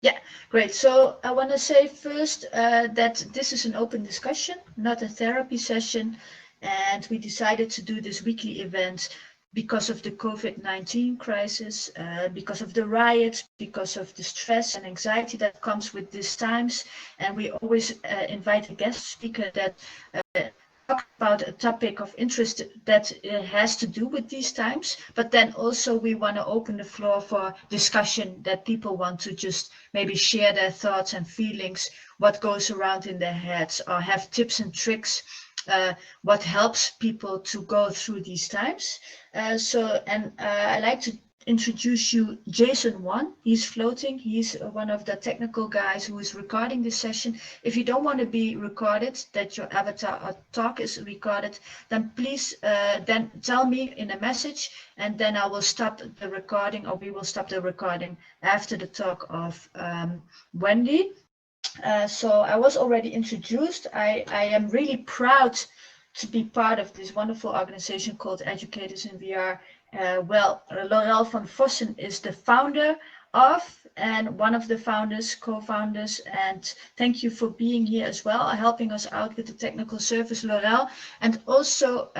Yeah, great. So I want to say first that this is an open discussion, not a therapy session. And we decided to do this weekly event because of the COVID-19 crisis, because of the riots, because of the stress and anxiety that comes with these times. And we always invite a guest speaker that talk about a topic of interest that has to do with these times, but then also we want to open the floor for discussion that people want to just maybe share their thoughts and feelings, what goes around in their heads, or have tips and tricks, what helps people to go through these times. I like to introduce you Jason Wan. He's floating. He's one of the technical guys who is recording this session. If you don't want to be recorded, that your avatar or talk is recorded, then please then tell me in a message, and then I will stop the recording, or we will stop the recording after the talk of Wendy. So I was already introduced. I am really proud to be part of this wonderful organization called Educators in VR. Laurel van Vossen is the founder of, and one of the founders, co-founders, and thank you for being here as well, helping us out with the technical service, Laurel. And also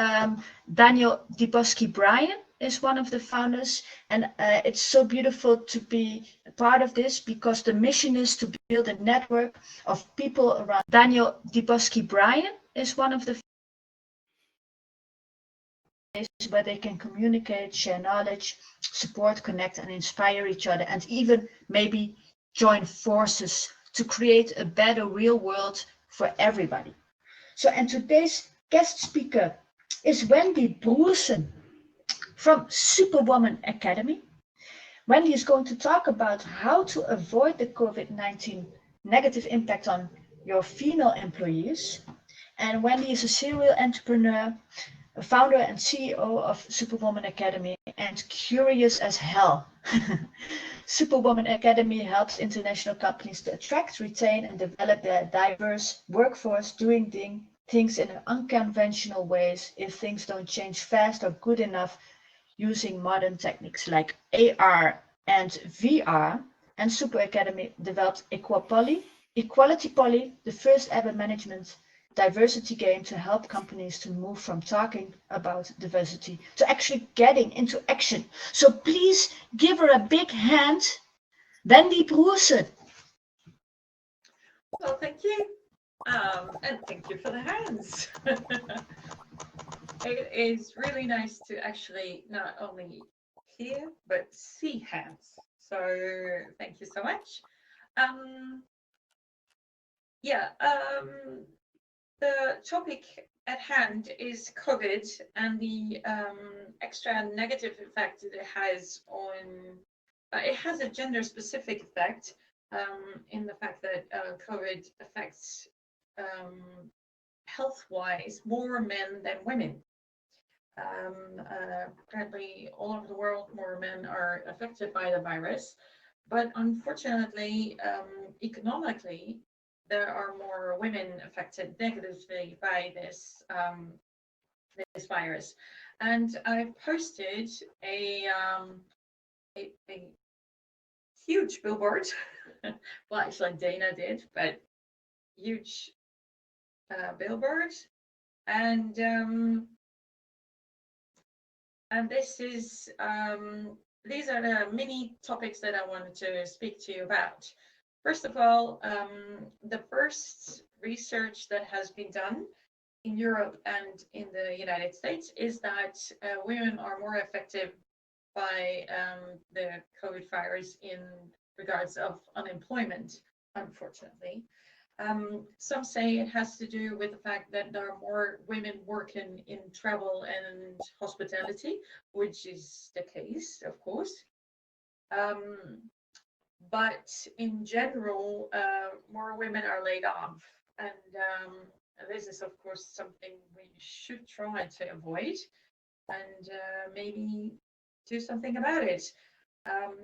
Daniel Dibowski-Bryan is one of the founders, and it's so beautiful to be a part of this because the mission is to build a network of people around. Daniel Dibowski-Bryan is one of the places where they can communicate, share knowledge, support, connect, and inspire each other, and even maybe join forces to create a better real world for everybody. So, and today's guest speaker is Wendy Broersen from Superwomen Academy. Wendy is going to talk about how to avoid the COVID-19 negative impact on your female employees. And Wendy is a serial entrepreneur, a founder and CEO of Superwoman Academy, and curious as hell. Superwoman Academy helps international companies to attract, retain, and develop their diverse workforce, doing things in unconventional ways if things don't change fast or good enough, using modern techniques like AR and VR. And Super Academy developed Equalitypoly, the first ever management diversity game to help companies to move from talking about diversity to actually getting into action. So please give her a big hand, Wendy Broersen. Well, thank you. And thank you for the hands. It is really nice to actually not only hear, but see hands. So thank you so much. The topic at hand is COVID and the extra negative effect it has on, it has a gender specific effect in the fact that COVID affects health-wise more men than women. Apparently all over the world more men are affected by the virus, but unfortunately economically there are more women affected negatively by this this virus. And I posted a huge billboard. Well, actually Dana did, but huge billboard, and this is these are the mini topics that I wanted to speak to you about. First of all, the first research that has been done in Europe and in the United States is that women are more effective by the COVID virus in regards of unemployment, unfortunately. Some say it has to do with the fact that there are more women working in travel and hospitality, which is the case, of course. But in general, more women are laid off. And this is, of course, something we should try to avoid and maybe do something about it.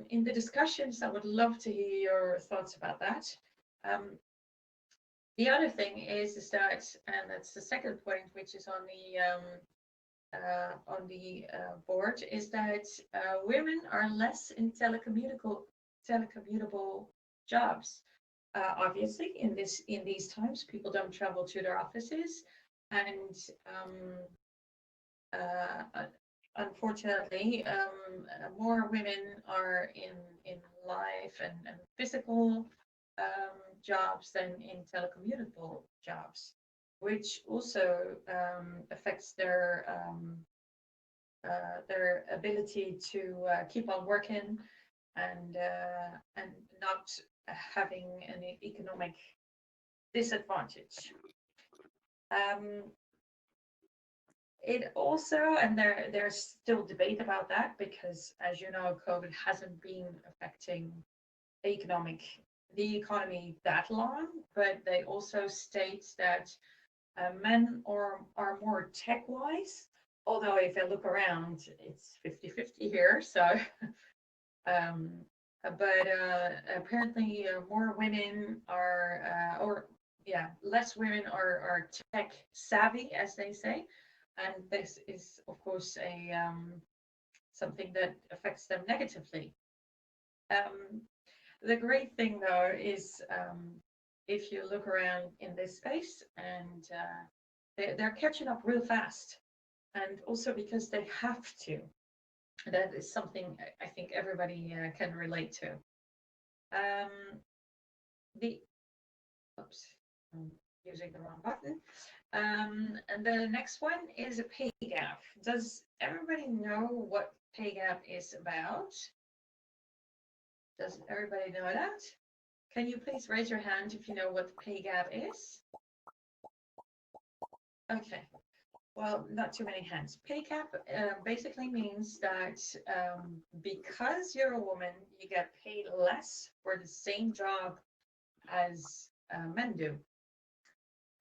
In the discussions, I would love to hear your thoughts about that. The other thing is that, and that's the second point, which is on the board, is that women are less in telecommutable jobs. Obviously, in these times, people don't travel to their offices, and unfortunately, more women are in life and physical jobs than in telecommutable jobs, which also affects their ability to keep on working and not having an economic disadvantage. It also, and there's still debate about that, because as you know, COVID hasn't been affecting the economy that long, but they also state that men are more tech-wise, although if I look around, it's 50-50 here. So, but apparently more women are, less women are tech savvy, as they say. And this is, of course, something that affects them negatively. The great thing, though, is if you look around in this space, and they're catching up real fast, and also because they have to. That is something I think everybody can relate to. Oops, I'm using the wrong button. And the next one is a pay gap. Does everybody know what pay gap is about? Does everybody know that? Can you please raise your hand if you know what the pay gap is? Okay, well, not too many hands. Pay gap basically means that because you're a woman, you get paid less for the same job as men do.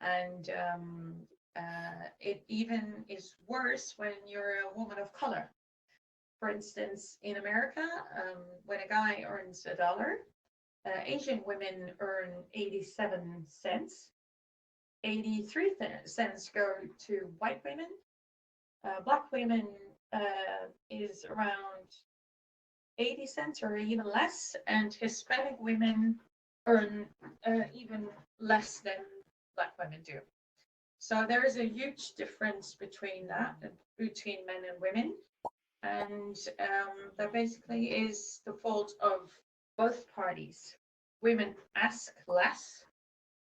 And it even is worse when you're a woman of color. For instance, in America, when a guy earns $1, Asian women earn 87 cents. 83 cents go to white women. Black women is around 80 cents or even less, and Hispanic women earn even less than Black women do. So there is a huge difference between that, between men and women. And that basically is the fault of both parties. Women ask less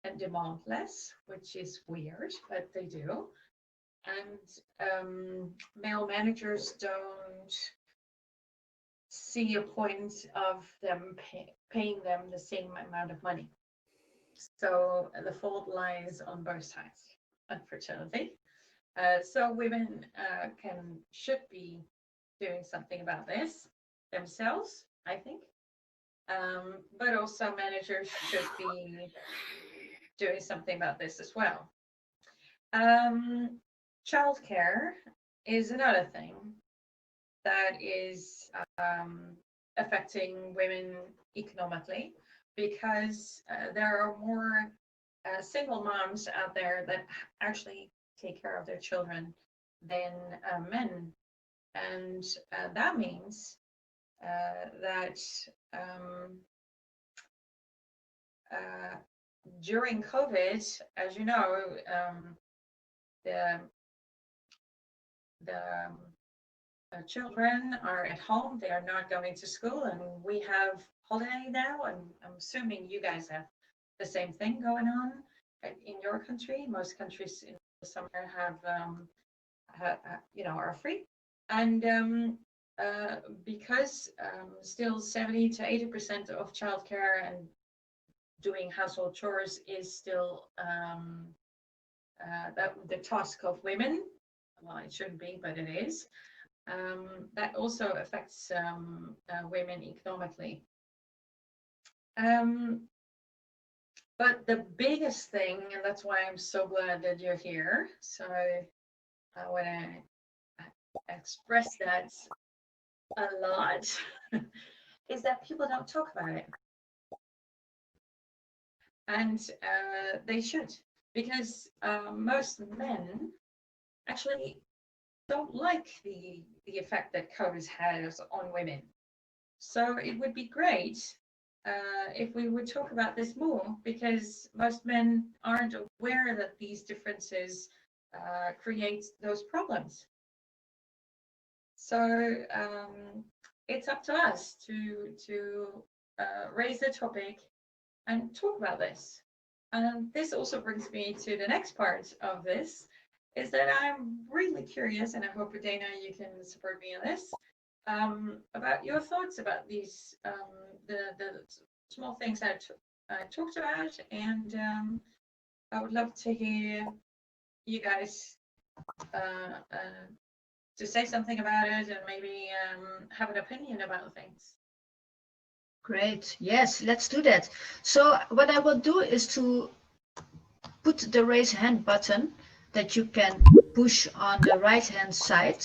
and demand less, which is weird, but they do. And male managers don't see a point of them paying them the same amount of money. So the fault lies on both sides, unfortunately. So women should be doing something about this themselves, I think. But also managers should be doing something about this as well. Childcare is another thing that is affecting women economically, because there are more single moms out there that actually take care of their children than men. And that means that during COVID, as you know, the children are at home, they are not going to school, and we have holiday now, and I'm assuming you guys have the same thing going on in your country. Most countries in the summer are free. And because still 70 to 80% of childcare and doing household chores is still the task of women. Well, it shouldn't be, but it is. That also affects women economically. But the biggest thing, and that's why I'm so glad that you're here, so I want to express that a lot, is that people don't talk about it. And they should, because most men actually don't like the effect that COVID has on women. So it would be great if we would talk about this more, because most men aren't aware that these differences create those problems. So it's up to us to raise the topic and talk about this. And this also brings me to the next part of this, is that I'm really curious, and I hope, Dana, you can support me on this, about your thoughts about these, the small things that I talked about, and I would love to hear you guys to say something about it, and maybe have an opinion about things. Great. Yes, let's do that. So what I will do is to put the raise hand button that you can push on the right hand side.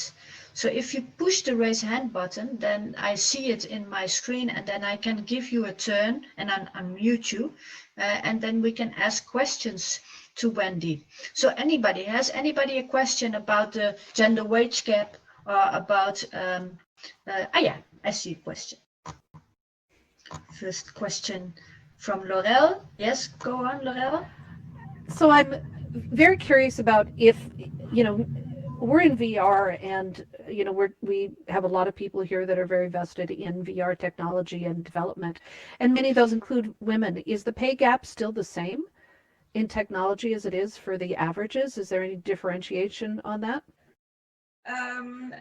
So if you push the raise hand button, then I see it in my screen, and then I can give you a turn and unmute you, and then we can ask questions to Wendy. So has anybody a question about the gender wage gap, or about, yeah, I see a question. First question from Laurel. Yes, go on, Laurel. So I'm very curious about if, we're in VR, and we have a lot of people here that are very vested in VR technology and development, and many of those include women. Is the pay gap still the same in technology as it is for the averages? Is there any differentiation on that?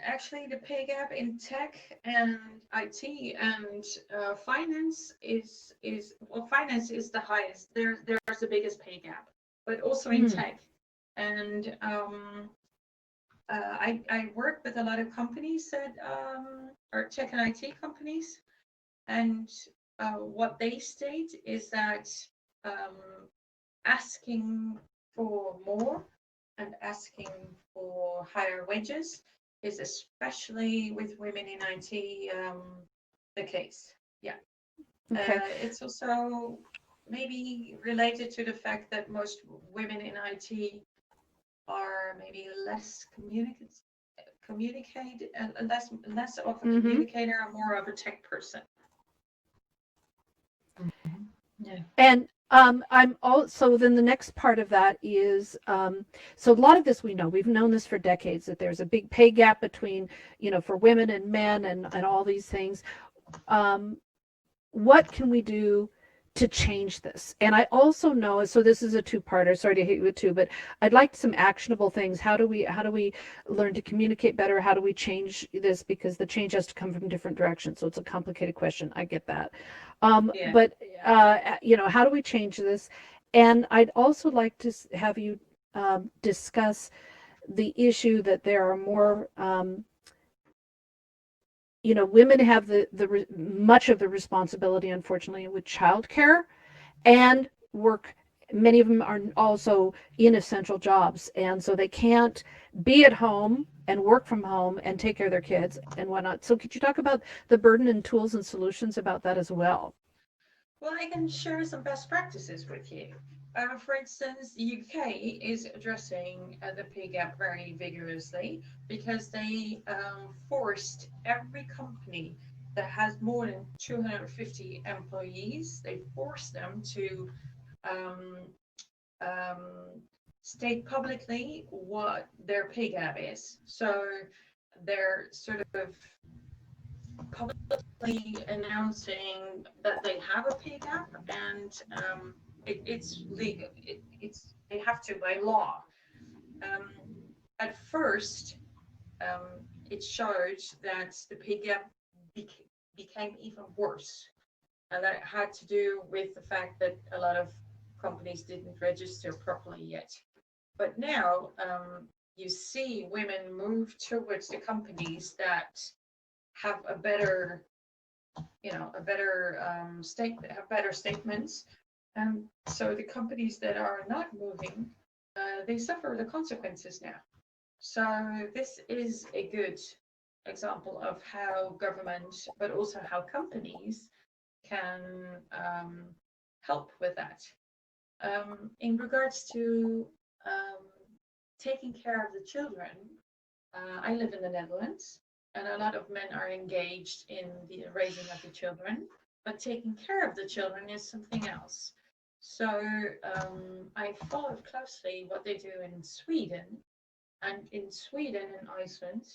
Actually, the pay gap in tech and IT and finance is well, finance is the highest. There's the biggest pay gap, but also in tech. And I work with a lot of companies that are tech and IT companies, and what they state is that asking for more and asking for higher wages is, especially with women in IT, the case. Yeah. Okay. It's also maybe related to the fact that most women in IT are maybe less less of a communicator and more of a tech person. Yeah. And I'm also, then the next part of that is, so a lot of this we've known this for decades, that there's a big pay gap between, for women and men, and all these things. What can we do to change this? And I also know, so this is a two-parter, sorry to hit you with two, but I'd like some actionable things. How do we learn to communicate better? How do we change this? Because the change has to come from different directions. So it's a complicated question. I get that. Yeah. But, how do we change this? And I'd also like to have you discuss the issue that there are more, women have the much of the responsibility, unfortunately, with childcare and work. Many of them are also in essential jobs, and so they can't be at home and work from home and take care of their kids and whatnot. So could you talk about the burden and tools and solutions about that as well? Well, I can share some best practices with you. For instance, the UK is addressing the pay gap very vigorously, because they forced every company that has more than 250 employees, they forced them to um, state publicly what their pay gap is. So they're sort of publicly announcing that they have a pay gap, and it's legal. They have to by law. At first, it showed that the pay gap became even worse, and that had to do with the fact that a lot of companies didn't register properly yet. But now you see women move towards the companies that have a better have better statements. And so the companies that are not moving, they suffer the consequences now. So this is a good example of how government, but also how companies can help with that. In regards to taking care of the children, I live in the Netherlands, and a lot of men are engaged in the raising of the children. but taking care of the children is something else. So I followed closely what they do in Sweden. And in Sweden and Iceland,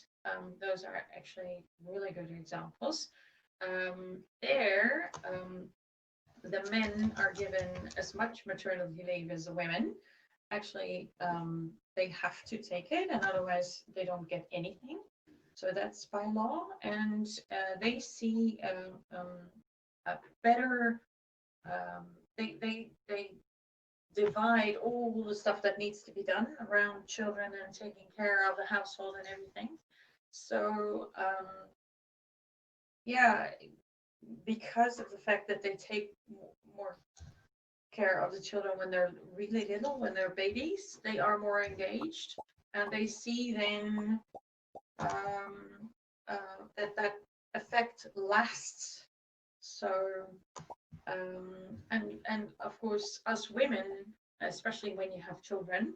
those are actually really good examples. There, the men are given as much maternity leave as the women. Actually, they have to take it, and otherwise they don't get anything. So that's by law, and they see a better. They divide all the stuff that needs to be done around children and taking care of the household and everything. So yeah, because of the fact that they take more care of the children when they're really little, when they're babies, they are more engaged, and they see then that effect lasts. So and of course, us women, especially when you have children,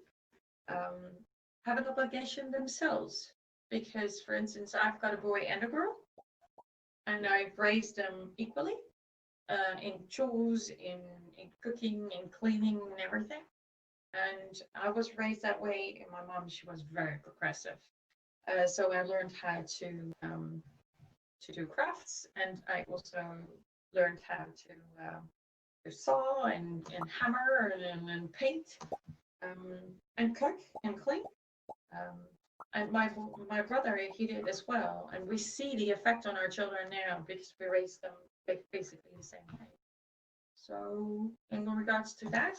have an obligation themselves, because, for instance, I've got a boy and a girl, and I've raised them equally in chores, in cooking, in cleaning, and everything. And I was raised that way, and my mom, she was very progressive. So I learned how to do crafts, and I also learned how to saw and hammer and paint, and cook and clean. Um, and my brother, he did as well, and we see the effect on our children now because we raised them basically the same way. So in regards to that,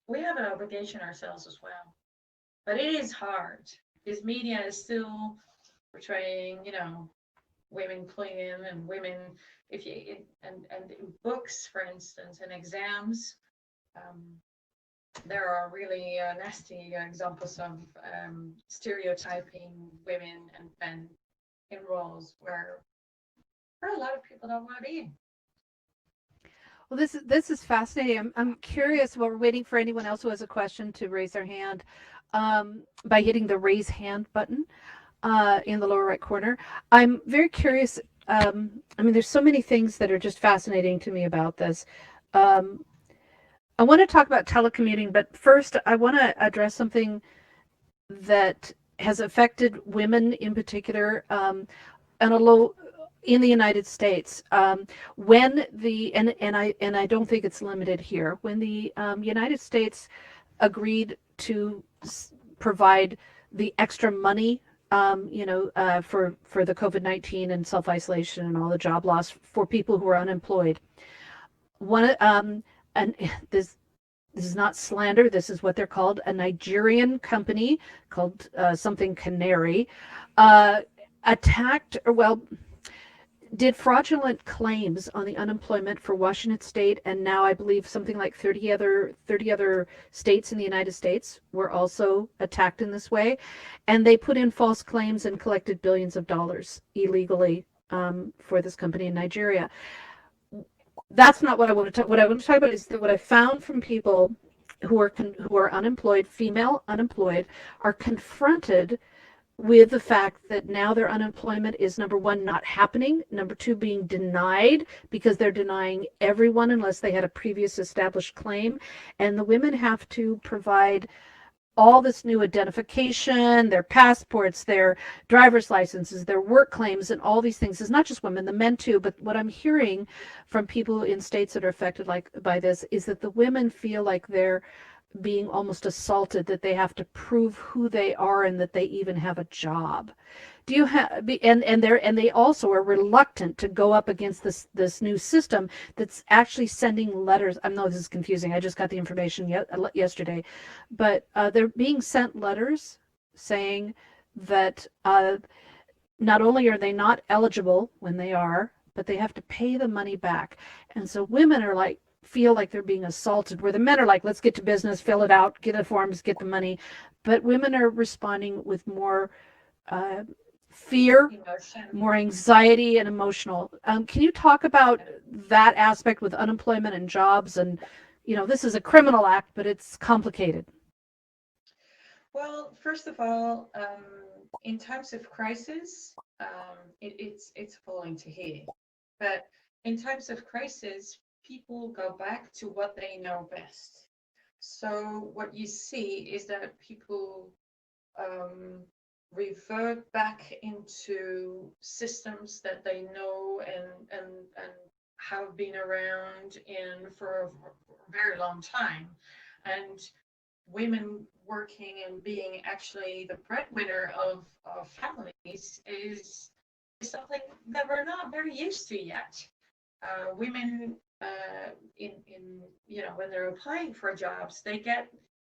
we have an obligation ourselves as well, but it is hard because media is still portraying, women cleaning and women, if you and in books, for instance, and exams, there are really nasty examples of stereotyping women and men in roles where a lot of people don't want to be. Well, this is fascinating. I'm curious. While we're waiting for anyone else who has a question to raise their hand, by hitting the raise hand button in the lower right corner. I'm very curious. I mean, there's so many things that are just fascinating to me about this. I want to talk about telecommuting, but first I want to address something that has affected women in particular, on a low in the United States. When the and I don't think it's limited here. When the United States agreed to provide the extra money, for the COVID-19 and self-isolation and all the job loss for people who are unemployed. One and this is not slander. This is what they're called. A Nigerian company called something Canary attacked, or well, did fraudulent claims on the unemployment for Washington State, and now I believe something like 30 other states in the United States were also attacked in this way, and they put in false claims and collected billions of dollars illegally for this company in Nigeria. That's not what I want to talk. What I want to talk about is that what I found from people who are unemployed, female unemployed, are confronted with the fact that now their unemployment is, number one, not happening, number two, being denied because they're denying everyone unless they had a previous established claim, and the women have to provide all this new identification, their passports, their driver's licenses, their work claims, and all these things. It's not just women, the men too. But what I'm hearing from people in states that are affected by this is that the women feel like they're being almost assaulted, that they have to prove who they are and that they even have a job. Do you have and they also are reluctant to go up against this new system that's actually sending letters. I know this is confusing. I just got the information yesterday, but they're being sent letters saying that not only are they not eligible when they are, but they have to pay the money back. And so women are like, feel like they're being assaulted, where the men are like, let's get to business, fill it out, get the forms, get the money. But women are responding with more fear, Emotion. more anxiety, and emotional. Can you talk about that aspect with unemployment and jobs? And, this is a criminal act, but it's complicated. Well, first of all, in times of crisis, it's appalling to hear. But in times of crisis, people go back to what they know best. So what you see is that people revert back into systems that they know and have been around in for a very long time. And women working and being actually the breadwinner of families is something that we're not very used to yet. Women in when they're applying for jobs, they get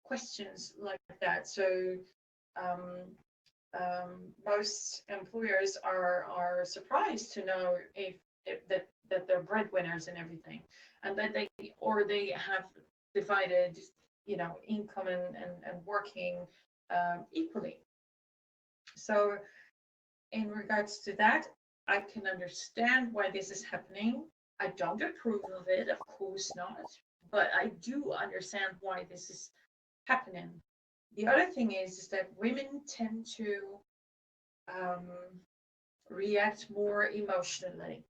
questions like that. So most employers are surprised to know if that they're breadwinners and everything, and that they have divided income and working equally. So in regards to that, I can understand why this is happening. I don't approve of it, of course not, but I do understand why this is happening. The other thing is that women tend to react more emotionally,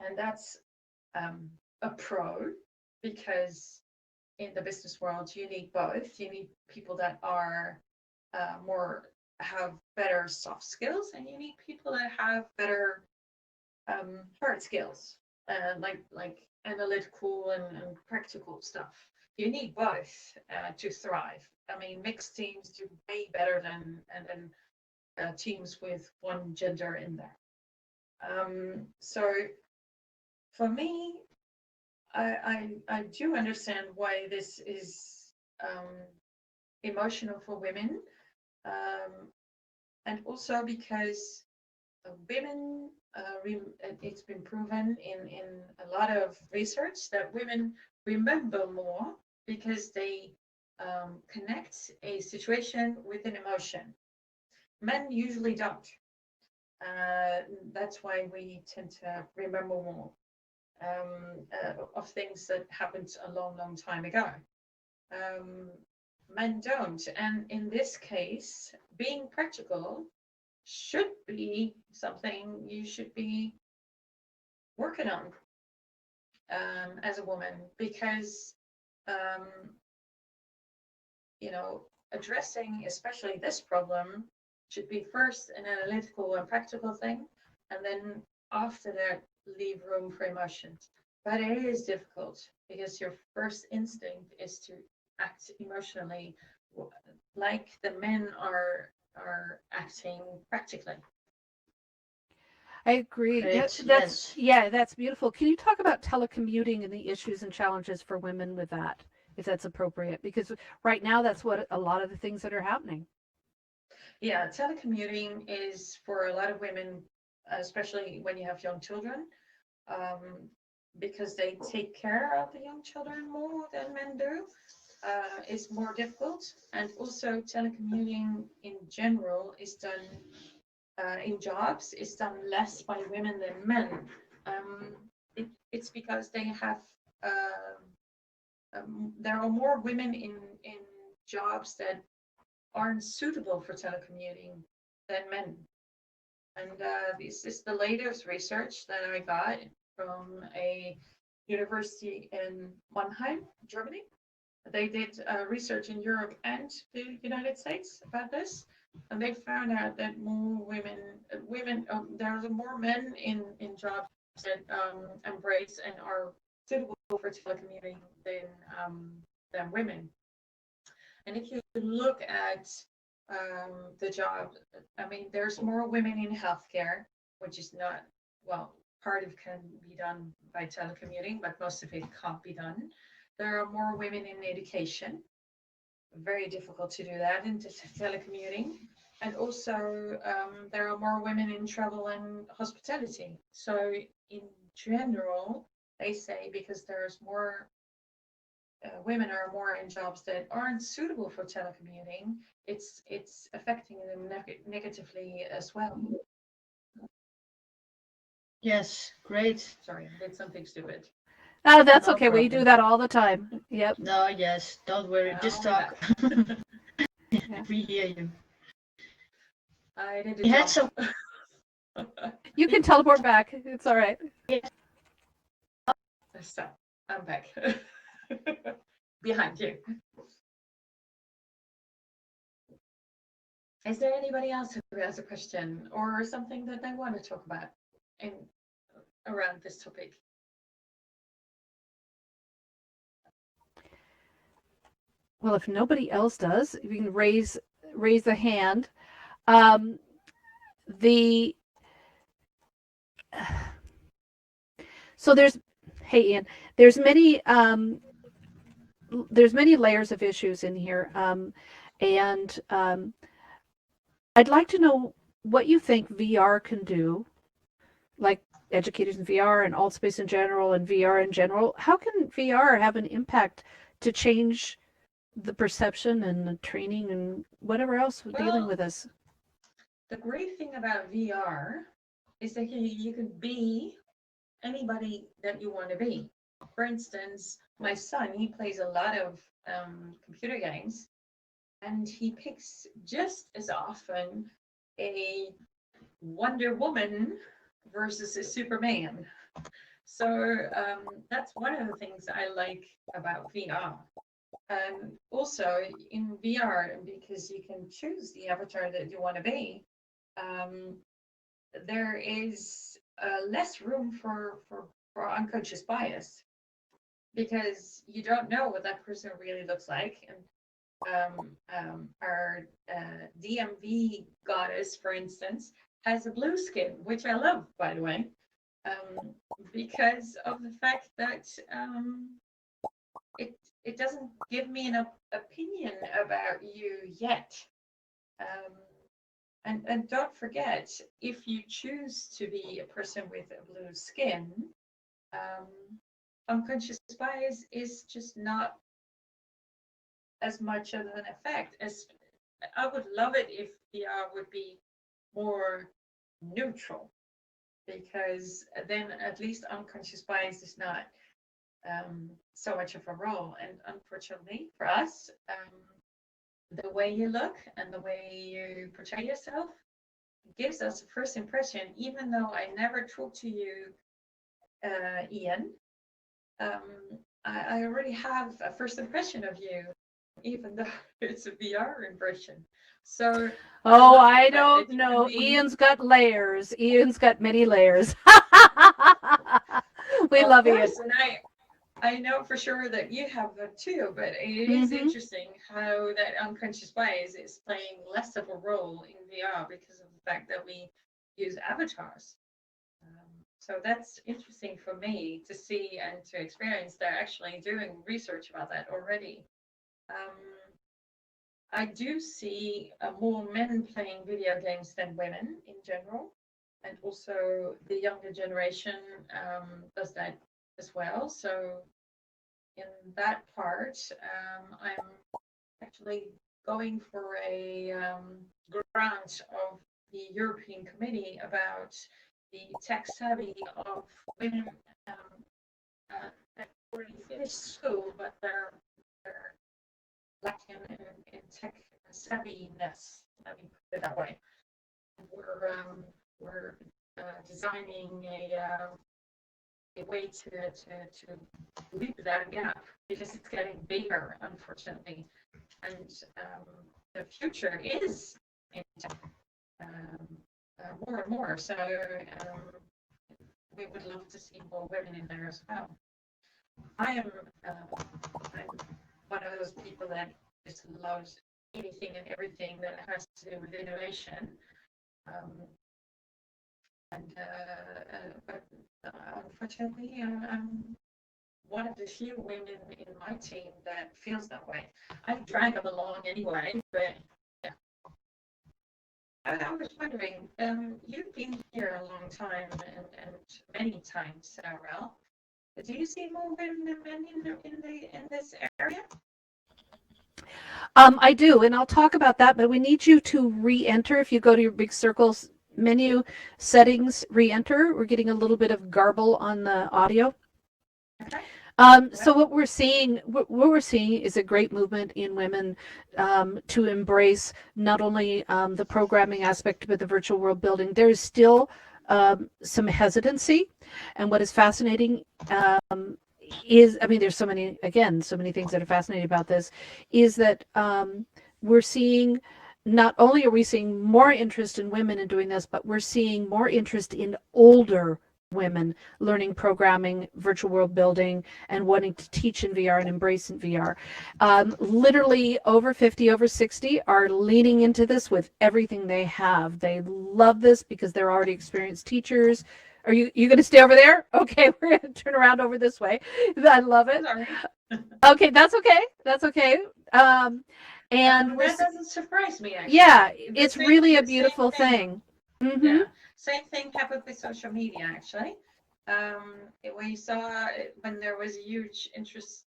and that's a pro, because in the business world you need both. You need people that are have better soft skills, and you need people that have better hard skills, like analytical and practical stuff. You need both to thrive. I mean, mixed teams do way better than teams with one gender in there. So for me, I do understand why this is emotional for women, and also because women, it's been proven in a lot of research that women remember more because they connect a situation with an emotion. Men usually don't. That's why we tend to remember more of things that happened a long time ago. Men don't. And in this case, being practical should be something you should be working on as a woman, because addressing especially this problem should be first an analytical and practical thing, and then after that leave room for emotions. But it is difficult because your first instinct is to act emotionally like the men are acting practically. I agree. Great, That's beautiful. Can you talk about telecommuting and the issues and challenges for women with that, if that's appropriate? Because right now that's what a lot of the things that are happening. Yeah, telecommuting is for a lot of women, especially when you have young children, because they take care of the young children more than men do. Is more difficult, and also telecommuting in general is done in jobs is done less by women than men. It's because they have there are more women in jobs that aren't suitable for telecommuting than men. And this is the latest research that I got from a university in Mannheim, Germany. They did research in Europe and the United States about this, and they found out that more there are more men in jobs that embrace and are suitable for telecommuting than women. And if you look at the job, I mean, there's more women in healthcare, which is not, well, part of it can be done by telecommuting, but most of it can't be done. There are more women in education. Very difficult to do that in telecommuting. And also there are more women in travel and hospitality. So in general, they say because there's more women are more in jobs that aren't suitable for telecommuting, it's affecting them negatively as well. Yes, great. Sorry, I did something stupid. Oh, that's No okay. We problem. do that all the time. Yep. No, yes, don't worry. Just talk. Yeah. We hear you. I did We had some. You can teleport back. It's all right. So I'm back behind you. Is there anybody else who has a question or something that they want to talk about in around this topic? Well, if nobody else does, you can raise a hand. The so there's hey Ian, there's many layers of issues in here, and I'd like to know what you think VR can do, like educators in VR and alt space in general and VR in general. How can VR have an impact to change the perception and the training and whatever else dealing with this? The great thing about VR is that you can be anybody that you want to be. For instance, my son, he plays a lot of computer games, and he picks just as often a Wonder Woman versus a Superman. So that's one of the things I like about VR. Also in VR, because you can choose the avatar that you want to be, there is less room for unconscious bias, because you don't know what that person really looks like. And our DMV goddess, for instance, has a blue skin, which I love, by the way, because of the fact that it doesn't give me an opinion about you yet. And don't forget, if you choose to be a person with a blue skin, unconscious bias is just not as much of an effect. As I would love it if VR would be more neutral, because then at least unconscious bias is not so much of a role. And unfortunately for us, the way you look and the way you portray yourself gives us a first impression. Even though I never talked to you, Ian, I already have a first impression of you, even though it's a VR impression. So I don't know. Ian's got layers. Ian's got many layers. We love Ian. And I know for sure that you have that too, but it is interesting how that unconscious bias is playing less of a role in VR because of the fact that we use avatars. So that's interesting for me to see and to experience. They're actually doing research about that already. I do see more men playing video games than women in general, and also the younger generation does that as well. So in that part, I'm actually going for a grant of the European Committee about the tech savvy of women that already finished school, but they're lacking in tech savviness. Let me put it that way. We're designing a way to leap that gap, because it's getting bigger, unfortunately, and the future is in tech, more and more. So we would love to see more women in there as well. I'm one of those people that just loves anything and everything that has to do with innovation. But unfortunately, I'm one of the few women in my team that feels that way. I drag them along anyway, but yeah. I was wondering, you've been here a long time and many times, Rel. Do you see more women than men in this area? I do, and I'll talk about that, but we need you to re-enter. If you go to your big circles menu, settings, re-enter. We're getting a little bit of garble on the audio. Okay. So what we're seeing is a great movement in women to embrace not only the programming aspect, but the virtual world building. There's still some hesitancy, and what is fascinating is, I mean, there's so many, again, so many things that are fascinating about this, is that we're seeing, not only are we seeing more interest in women in doing this, but we're seeing more interest in older women learning programming, virtual world building, and wanting to teach in VR and embrace in VR. Literally over 50, over 60 are leaning into this with everything they have. They love this because they're already experienced teachers. Are you going to stay over there? Okay, we're going to turn around over this way. I love it. Sorry. Okay, that's okay. That's okay. And that doesn't surprise me, actually. yeah, The it's same- really a the same beautiful thing. Mm-hmm. Yeah, same thing happened with social media, actually. We saw when there was a huge interest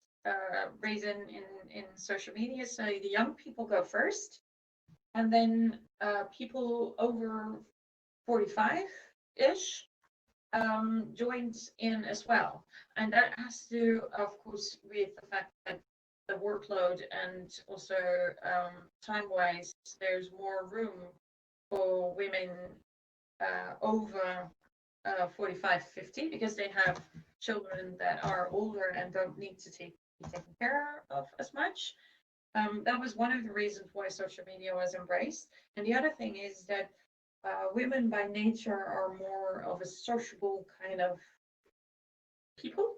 raising in social media, so the young people go first, and then people over 45-ish joined in as well. And that has to do, of course, with the fact that the workload and also time-wise, there's more room for women over 45, 50, because they have children that are older and don't need to be taken care of as much. That was one of the reasons why social media was embraced. And the other thing is that women by nature are more of a sociable kind of people.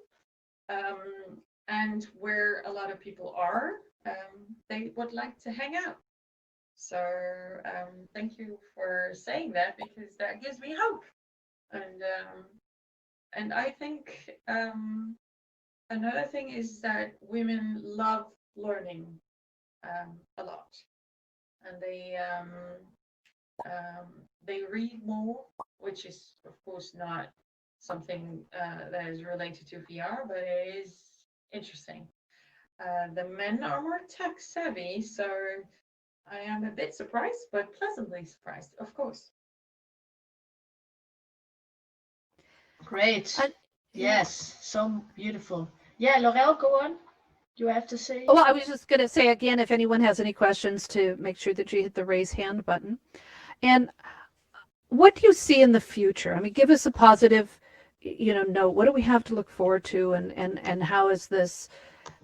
And where a lot of people are, they would like to hang out. So thank you for saying that, because that gives me hope. And I think another thing is that women love learning a lot, and they read more, which is of course not something that is related to VR, but it is interesting. The men are more tech savvy, so I am a bit surprised, but pleasantly surprised, of course. Great. Yeah. Yes, so beautiful. Yeah, Laurel, go on. You have to say. Well, I was just going to say again, if anyone has any questions, to make sure that you hit the raise hand button. And what do you see in the future? I mean, give us a positive, note. What do we have to look forward to, and how is this,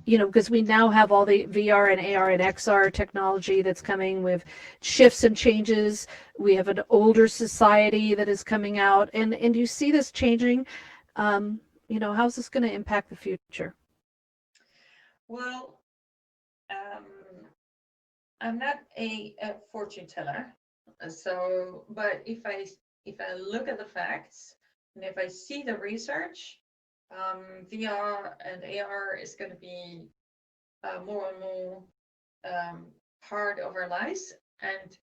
because we now have all the VR and AR and XR technology that's coming with shifts and changes. We have an older society that is coming out, and you see this changing. How's this going to impact the future? Well, I'm not a fortune teller, but if I look at the facts and if I see the research, VR and AR is going to be more and more part of our lives. And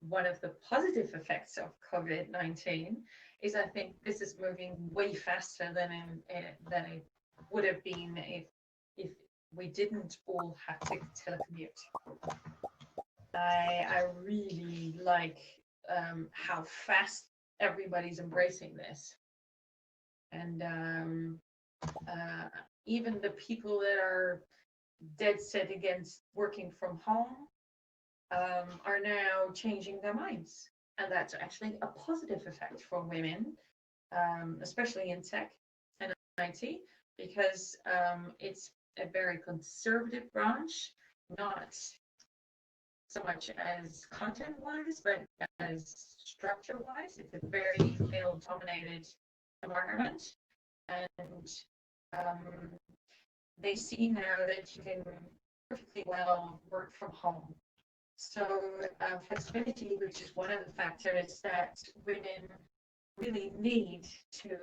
one of the positive effects of COVID-19 is I think this is moving way faster than it would have been if we didn't all have to telecommute. I really like how fast everybody's embracing this. And even the people that are dead set against working from home are now changing their minds. And that's actually a positive effect for women, especially in tech and IT, because it's a very conservative branch, not so much as content-wise, but as structure-wise. It's a very male-dominated environment, and they see now that you can perfectly well work from home. So flexibility, which is one of the factors that women really need to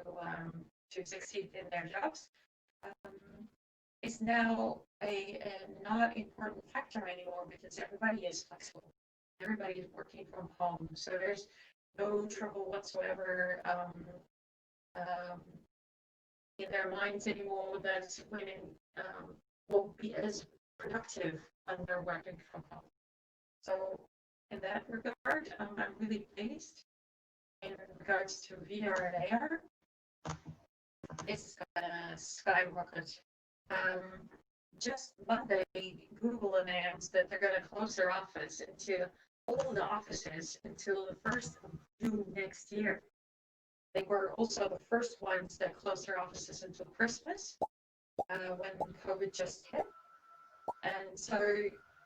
succeed in their jobs, is now a not important factor anymore, because everybody is flexible. Everybody is working from home, so there's no trouble whatsoever in their minds anymore that women won't be as productive when they're working from home. So in that regard, I'm really pleased. In regards to VR and AR, it's gonna skyrocket. Just Monday, Google announced that they're going to close their office into all the offices until the 1st of June next year. They were also the first ones that closed their offices until Christmas. when COVID just hit. And so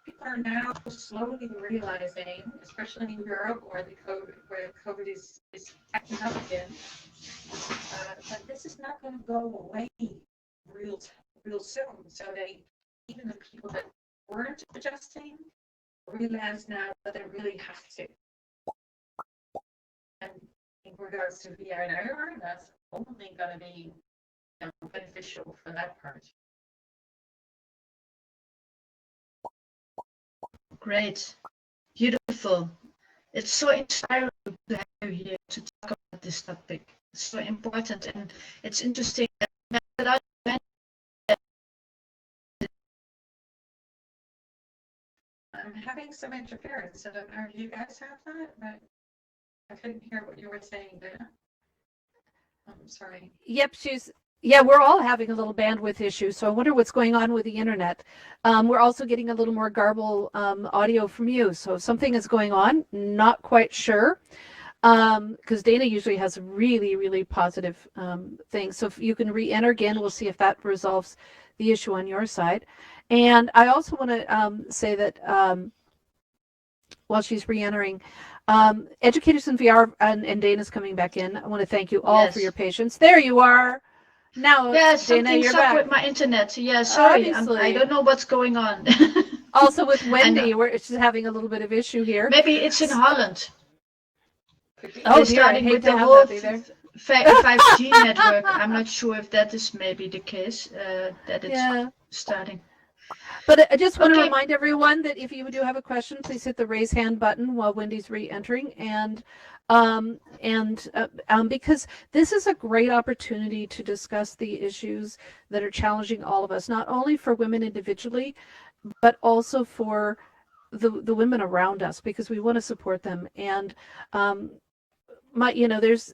people are now slowly realizing, especially in Europe where COVID is catching up again, that this is not going to go away real soon. So even the people that weren't adjusting, realize now that they really have to. And in regards to VR and AR, that's only going to be beneficial for that part. Great, beautiful. It's so inspiring to have you here to talk about this topic. It's so important, and it's interesting that without I'm having some interference. I don't know if you guys have that, but I couldn't hear what you were saying there. I'm sorry. Yep, we're all having a little bandwidth issue, so I wonder what's going on with the internet. We're also getting a little more garble audio from you, so something is going on, not quite sure, because Dana usually has really, really positive things. So if you can re-enter again, we'll see if that resolves the issue on your side. And I also want to say that while she's re-entering, educators in VR, and Dana's coming back in, I want to thank you all for your patience. There you are. Now, yeah, Dana, something's you're up back. with my internet. Yeah, sorry, I don't know what's going on. Also with Wendy, she's having a little bit of issue here. Maybe it's in Holland. Oh, dear, I hate to have that be there. 5G network. I'm not sure if that is maybe the case, that it's starting. But I just want to remind everyone that if you do have a question, please hit the raise hand button while Wendy's re-entering, and because this is a great opportunity to discuss the issues that are challenging all of us, not only for women individually, but also for the women around us, because we want to support them. And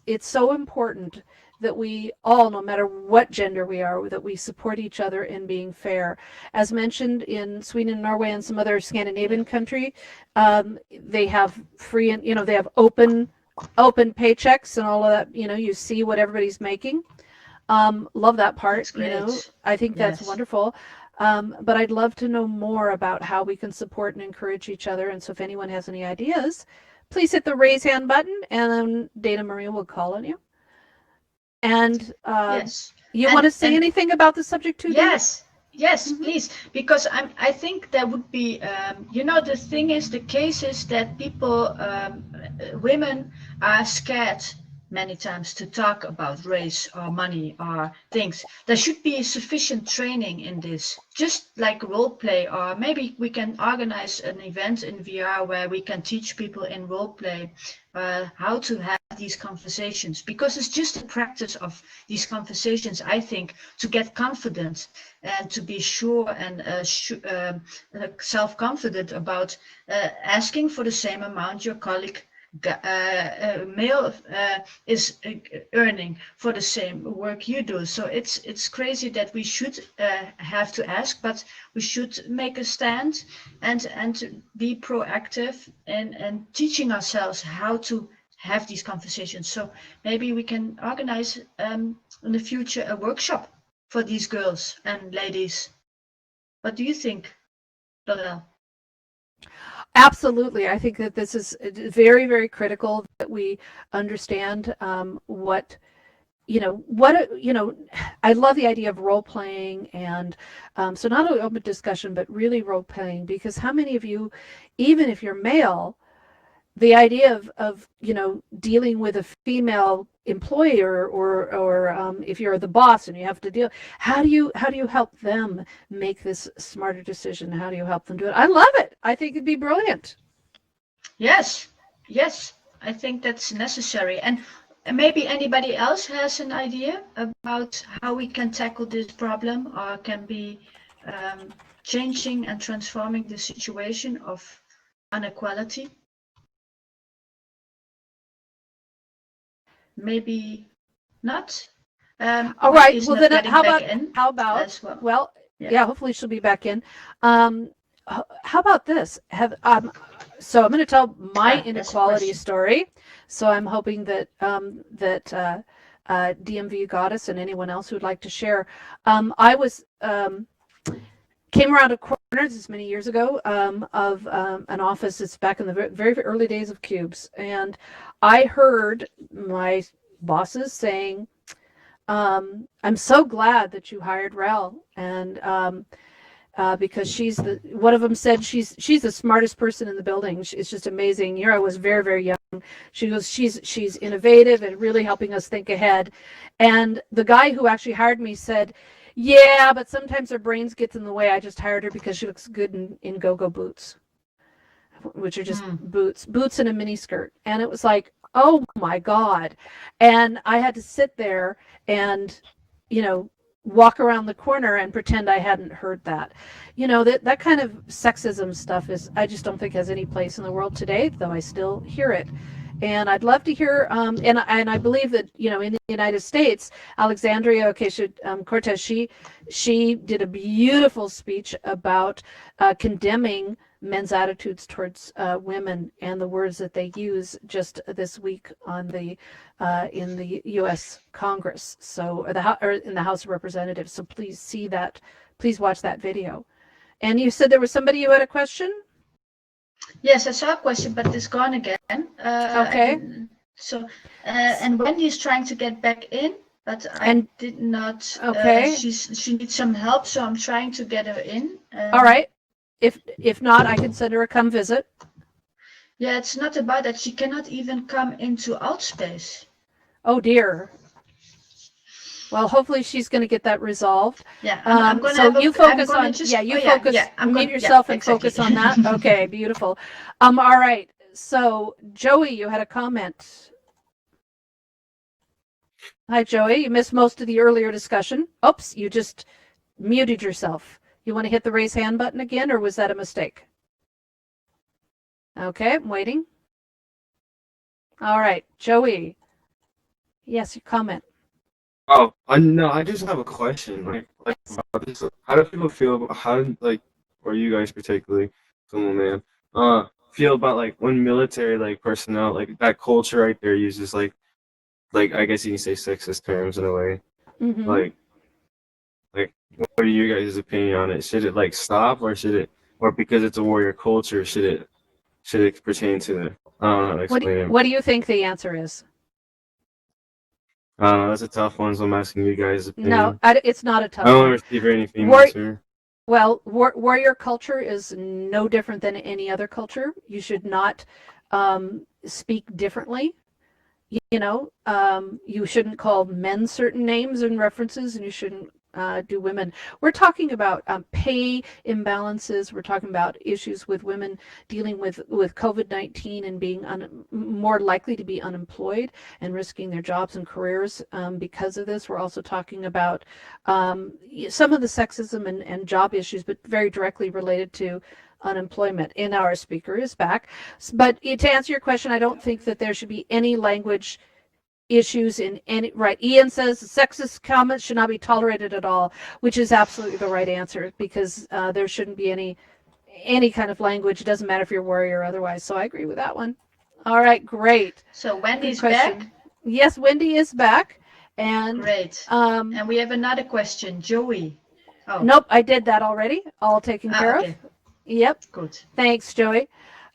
it's so important that we all, no matter what gender we are, that we support each other in being fair. As mentioned, in Sweden, Norway, and some other Scandinavian country, they have free and they have open paychecks and all of that. You see what everybody's making. Love that part. I think that's wonderful. But I'd love to know more about how we can support and encourage each other. And so if anyone has any ideas, please hit the raise hand button, and then Dana Maria will call on you. And you want to say anything about the subject too? Yes, please, because I think that would be, the thing is, the case is that people, women are scared many times to talk about race or money or things. There should be sufficient training in this, just like role play, or maybe we can organize an event in VR where we can teach people in role play how to have these conversations, because it's just a practice of these conversations, I think, to get confident and to be sure and self-confident about asking for the same amount your colleague male is earning for the same work you do. So it's crazy that we should have to ask, but we should make a stand and be proactive and teaching ourselves how to have these conversations. So maybe we can organize in the future a workshop for these girls and ladies. What do you think, Laurel? Absolutely. I think that this is very, very critical that we understand what I love the idea of role playing, and so not only open discussion, but really role playing, because how many of you, even if you're male, the idea of dealing with a female employee or if you're the boss and you have to deal, how do you help them make this smarter decision? How do you help them do it? I love it. I think it'd be brilliant. Yes, I think that's necessary. And maybe anybody else has an idea about how we can tackle this problem, or can be changing and transforming the situation of inequality. Maybe not. All right. Well, then how about well, yeah, hopefully she'll be back in. How about this? So I'm going to tell my inequality story. So I'm hoping that DMV Goddess, and anyone else who'd like to share. I was came around a corner, this is many years ago, of an office. It's back in the very, very early days of Cubes, and I heard my bosses saying, "I'm so glad that you hired Rel," and because one of them said she's the smartest person in the building. It's just amazing. Here I was very, very young. She goes, she's innovative and really helping us think ahead. And the guy who actually hired me said, yeah, but sometimes her brains gets in the way. I just hired her because she looks good in go-go boots, which are just boots and a mini skirt. And it was like, oh my God. And I had to sit there and, walk around the corner and pretend I hadn't heard that. That kind of sexism stuff I just don't think has any place in the world today, though I still hear it. And I'd love to hear, and I believe that, in the United States, Alexandria Ocasio-Cortez, she did a beautiful speech about condemning men's attitudes towards women and the words that they use just this week in the U.S. Congress, or in the House of Representatives. So please watch that video. And you said there was somebody who had a question? Yes, I saw a question, but it's gone again. Okay. And Wendy is trying to get back in, but I did not. Okay. She needs some help, so I'm trying to get her in. All right. If not, I can send her a come visit. Yeah, it's not about that. She cannot even come into Outspace. Oh dear. Well, hopefully she's going to get that resolved. Yeah, I'm going to. So you focus on. Mute yourself and exactly. Focus on that. Okay, beautiful. All right. So Joey, you had a comment. Hi, Joey. You missed most of the earlier discussion. Oops, you just muted yourself. You want to hit the raise hand button again, or was that a mistake? Okay, I'm waiting. All right, Joey. Yes, your comment. Oh, no, I just have a question. Like about this. How do people feel about or you guys particularly, man, feel about when military personnel, that culture right there uses I guess you can say sexist terms in a way. Mm-hmm. What are you guys' opinion on it? Should it stop, or because it's a warrior culture, should it pertain to the? I don't know how to explain it. What do you think the answer is? That's a tough one, so I'm asking you guys' opinion. No, it's not a tough I don't one. receive any females here. Well, warrior culture is no different than any other culture. You should not speak differently. You shouldn't call men certain names and references, and you shouldn't do women. We're talking about pay imbalances. We're talking about issues with women dealing with COVID-19 and being more likely to be unemployed and risking their jobs and careers because of this. We're also talking about some of the sexism and job issues, but very directly related to unemployment. And our speaker is back. But to answer your question, I don't think that there should be any language issues in any. Right, Ian says sexist comments should not be tolerated at all, which is absolutely the right answer, because there shouldn't be any kind of language. It doesn't matter if you're warrior or otherwise. So I agree with that one. All right, great. So Wendy's back. Yes, Wendy is back. And great. And we have another question, Joey. Oh. Nope, I did that already. All taken care of. Yep. Good. Thanks, Joey.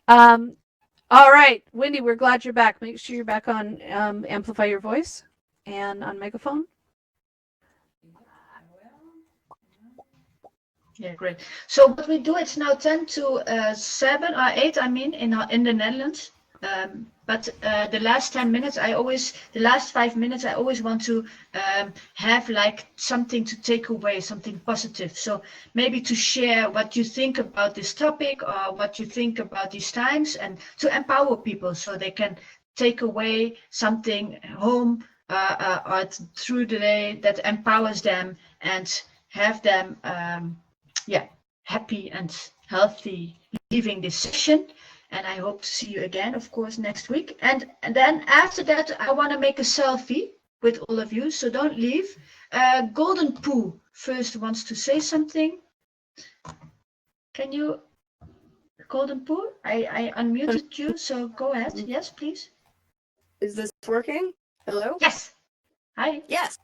All right, Wendy, we're glad you're back. Make sure you're back on amplify your voice and on megaphone. Yeah, great. So what we do, it's now 10 to 7 or 8, I mean, in the Netherlands. But the last 10 minutes, the last 5 minutes, I always want to have something to take away, something positive. So maybe to share what you think about this topic or what you think about these times, and to empower people so they can take away something home or through the day that empowers them and have them, happy and healthy leaving this session. And I hope to see you again, of course, next week. And then after that, I want to make a selfie with all of you. So don't leave. Golden Pooh first wants to say something. Can you, Golden Pooh? I unmuted you, so go ahead. Yes, please. Is this working? Hello? Yes. Hi. Yes.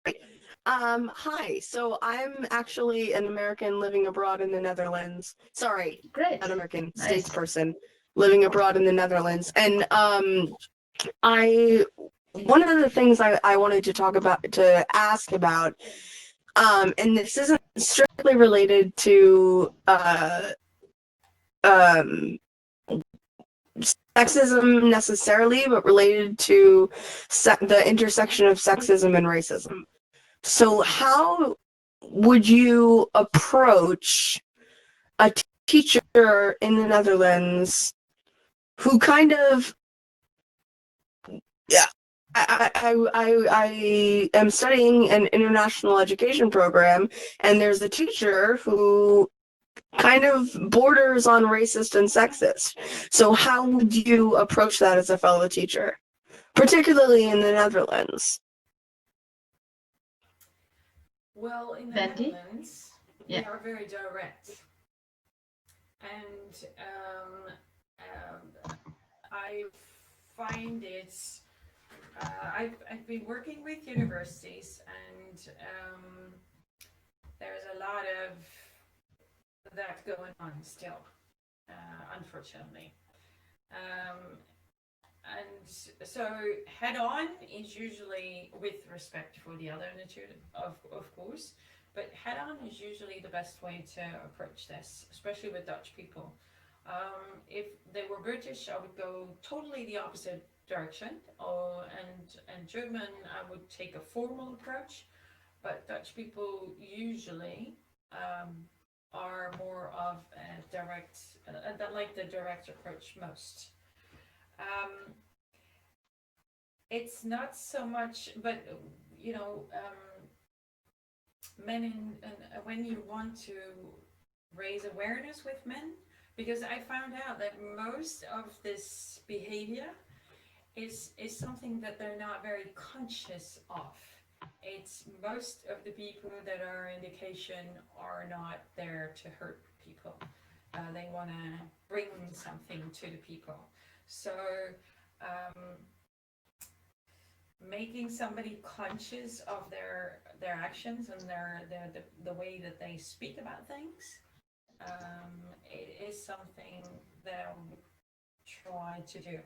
Great. Hi. So I'm actually an American living abroad in the Netherlands. Sorry, Great. an American Nice. statesperson living abroad in the Netherlands. And I one of the things I wanted to ask about, and this isn't strictly related to um sexism necessarily, but related to the intersection of sexism and racism. So, how would you approach a teacher in the Netherlands who kind of, yeah, I am studying an international education program, and there's a teacher who kind of borders on racist and sexist. So, how would you approach that as a fellow teacher, particularly in the Netherlands? Well, in the Wendy? Netherlands, Yeah. we are very direct. And I find it, I've been working with universities, and there's a lot of that going on still, unfortunately. And so head on is usually with respect for the other nature, of course, but head on is usually the best way to approach this, especially with Dutch people. If they were British, I would go totally the opposite direction, and German, I would take a formal approach, but Dutch people usually are more of a direct, that like the direct approach most. Um, it's not so much, but you know, men and when you want to raise awareness with men, because I found out that most of this behavior is something that they're not very conscious of. It's most of the people that are in education are not there to hurt people. They want to bring something to the people. So making somebody conscious of their actions and the way that they speak about things, it is something that I would try to do.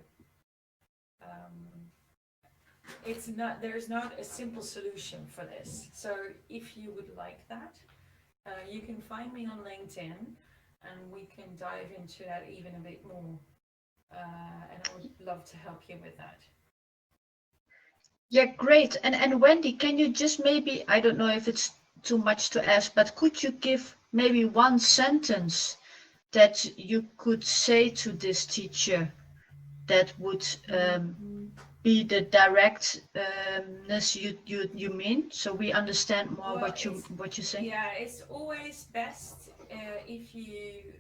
It's not, there's not a simple solution for this. So if you would like that, you can find me on LinkedIn, and we can dive into that even a bit more. And I would love to help you with that. Yeah, great. And Wendy, can you just maybe, I don't know if it's too much to ask, but could you give maybe one sentence that you could say to this teacher that would be the directness you mean, so we understand more Well, what you say? yeah, it's always best if you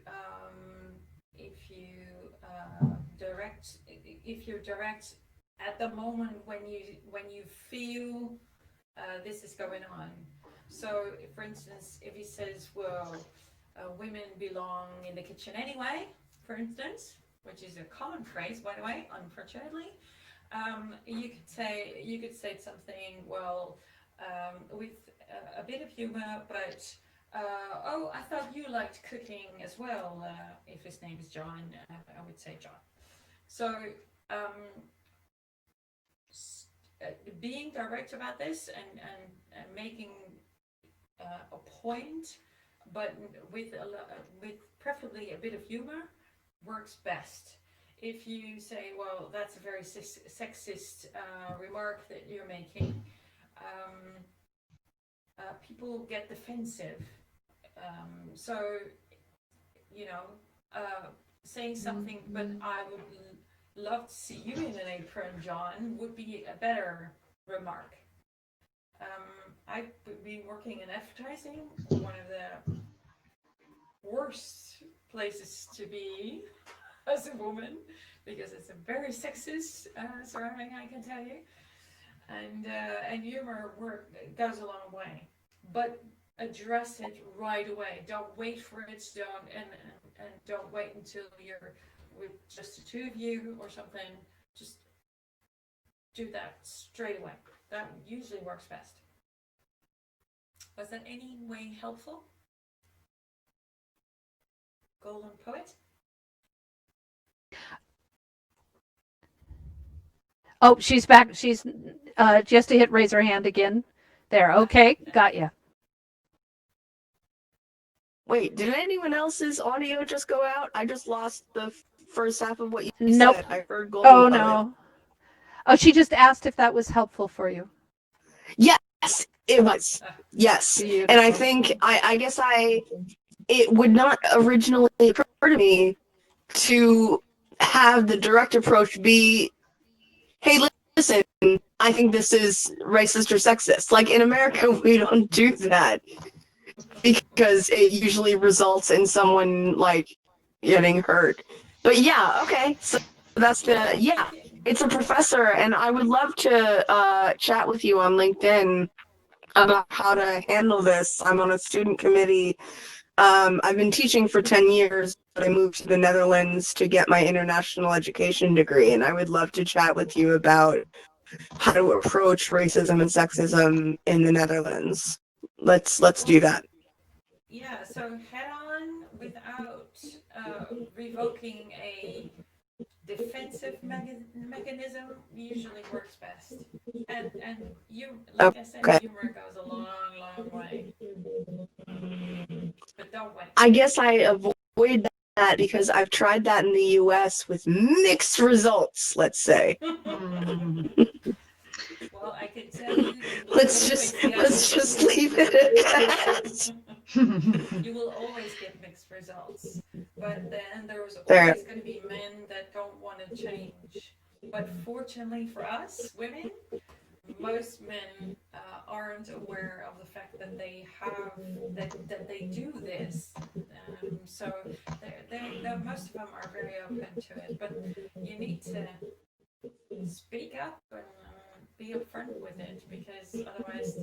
direct, if you're direct at the moment when you feel this is going on. So, for instance, if he says, "Well, women belong in the kitchen anyway," for instance, which is a common phrase, by the way, unfortunately, you could say something, well, with a bit of humor, but oh, I thought you liked cooking as well. If his name is John, I would say John. So being direct about this and making a point, but with preferably a bit of humor, works best. If you say, well, that's a very sexist remark that you're making, people get defensive. So, you know, saying something, but I would love to see you in an apron, John, would be a better remark. I've been working in advertising, one of the worst places to be as a woman, because it's a very sexist surrounding, I can tell you. And humor goes a long way, but address it right away. Don't wait for it. Don't wait until you're with just the two of you or something. Just do that straight away. That usually works best. Was that any way helpful? Golden Poet? Oh, she's back. She's just to hit raise her hand again. There. Okay, got you. Wait, did anyone else's audio just go out? I just lost the first half of what you Nope. said. I heard Golden Oh Poet. no. Oh, she just asked if that was helpful for you. Yes, it was. Yes. Beautiful. And I think, I guess it would not originally occur to me to have the direct approach be, hey, listen, I think this is racist or sexist. Like in America, we don't do that because it usually results in someone like getting hurt. But yeah, okay. So that's it's a professor, and I would love to chat with you on LinkedIn about how to handle this. I'm on a student committee. I've been teaching for 10 years, but I moved to the Netherlands to get my international education degree, and I would love to chat with you about how to approach racism and sexism in the Netherlands. Let's do that. Yeah, so head on without revoking a defensive mechanism usually works best. And you, like I said, Okay. humor goes a long, long way. But don't wait. I guess I avoid that because I've tried that in the US with mixed results, let's say. Well, I can tell you. Let's just leave it at that. You will always get mixed results, but then there's Fair. always going to be men that don't want to change. But fortunately for us, women, most men aren't aware of the fact that they have that they do this. So most of them are very open to it, but you need to speak up and be upfront with it, because otherwise,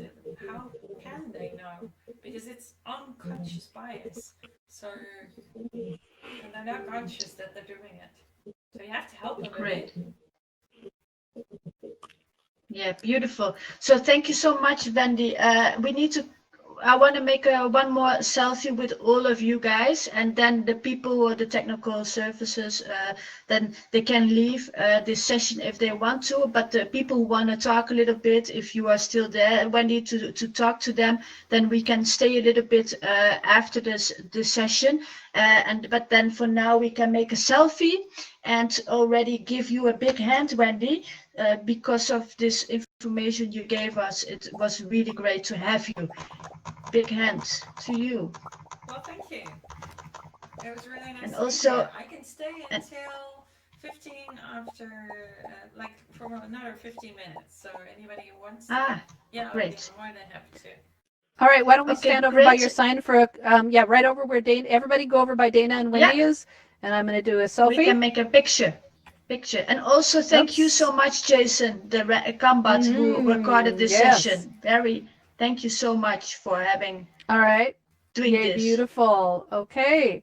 how can they know? Because it's unconscious bias. So, and they're not conscious that they're doing it. So you have to help them. Great. Yeah, beautiful. So thank you so much, Wendy. I want to make one more selfie with all of you guys, and then the people who are the technical services, then they can leave this session if they want to. But the people who want to talk a little bit, if you are still there, Wendy, to talk to them, then we can stay a little bit after this session. But then for now we can make a selfie and already give you a big hand, Wendy. Because of this information you gave us, it was really great to have you. Big hands to you. Well, thank you. It was really nice. And to also, meet you. I can stay until 15 after, like for another 15 minutes. So anybody who wants to, yeah, great. I'll be more than happy to. All right, why don't we Okay, stand over great. by your sign for a, right over where Dana, everybody go over by Dana and Wendy is, and I'm going to do a selfie. We can make a picture. And also thank you so much, Jason, the Kambat, who recorded this session. Thank you so much for having doing this. Beautiful. Okay.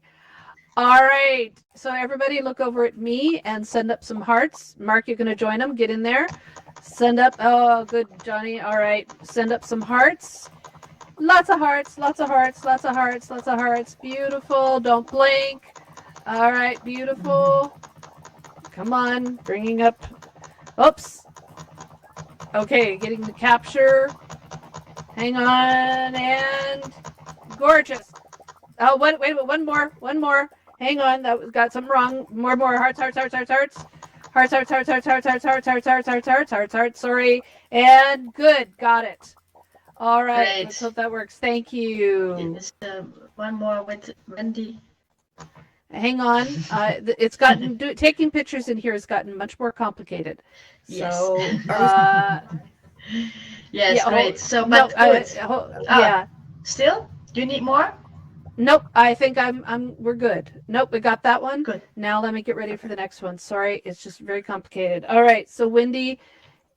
All right. So everybody look over at me and send up some hearts. Mark, you're going to join them. Get in there. Send up. Oh, good, Johnny. All right. Send up some hearts. Lots of hearts. Lots of hearts. Lots of hearts. Lots of hearts. Beautiful. Don't blink. All right. Beautiful. Come on. Bringing up. Oops. Okay. Getting the capture. Hang on. And gorgeous. Oh, wait, one more. Hang on, that got something wrong. More hearts. Hearts. Sorry. And good, got it. All right, Great. let's hope that works. Thank you. Yes, one more with Wendy. Hang on, it's gotten taking pictures in here has gotten much more complicated. Yes. So, yes, great. So, no, but good. Yeah. Still, you need more? Nope, I think we're good. Nope, we got that one. Good. Now let me get ready for the next one. Sorry, it's just very complicated. All right, so Wendy,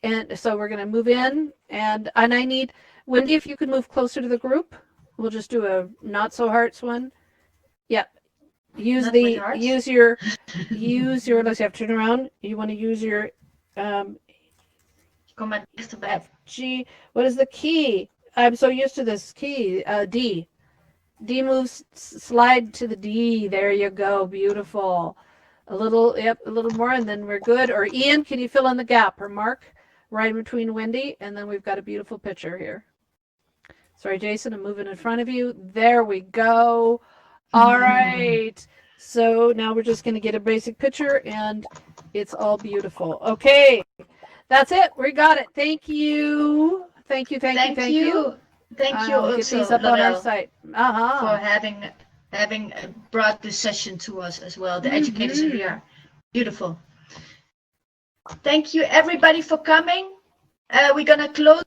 and so we're going to move in, and I need, Wendy, if you could move closer to the group. We'll just do a not so hearts one. Yep. Use your, let's have to turn around. You want to use your, Kom maar dichterbij. F, G. What is the key? I'm so used to this key. D. D moves, slide to the D. There you go. Beautiful. A little, yep, a little more, and then we're good. Or Ian, can you fill in the gap? Or Mark, right between Wendy, and then we've got a beautiful picture here. Sorry, Jason, I'm moving in front of you. There we go. All right. So now we're just going to get a basic picture, and it's all beautiful. Okay. That's it. We got it. Thank you. Thank you. Thank you. Thank you. Thank you I'll get also, these up on our Laurel, site. for having brought this session to us as well. The educators in VR. Beautiful. Thank you everybody for coming. We're gonna close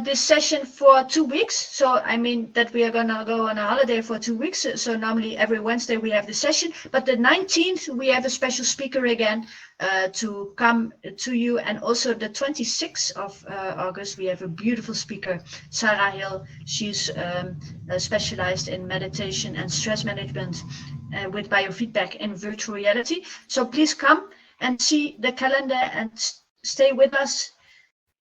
this session for 2 weeks. So I mean that we are gonna go on a holiday for 2 weeks. So normally every Wednesday we have the session, but the 19th we have a special speaker again to come to you, and also the 26th of August we have a beautiful speaker, Sarah Hill. She's specialized in meditation and stress management with biofeedback in virtual reality. So please come and see the calendar and stay with us.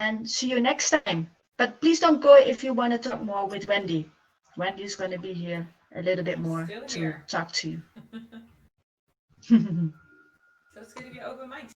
And see you next time. But please don't go if you want to talk more with Wendy. Wendy's going to be here a little bit more to talk to you. So it's going to be open mic.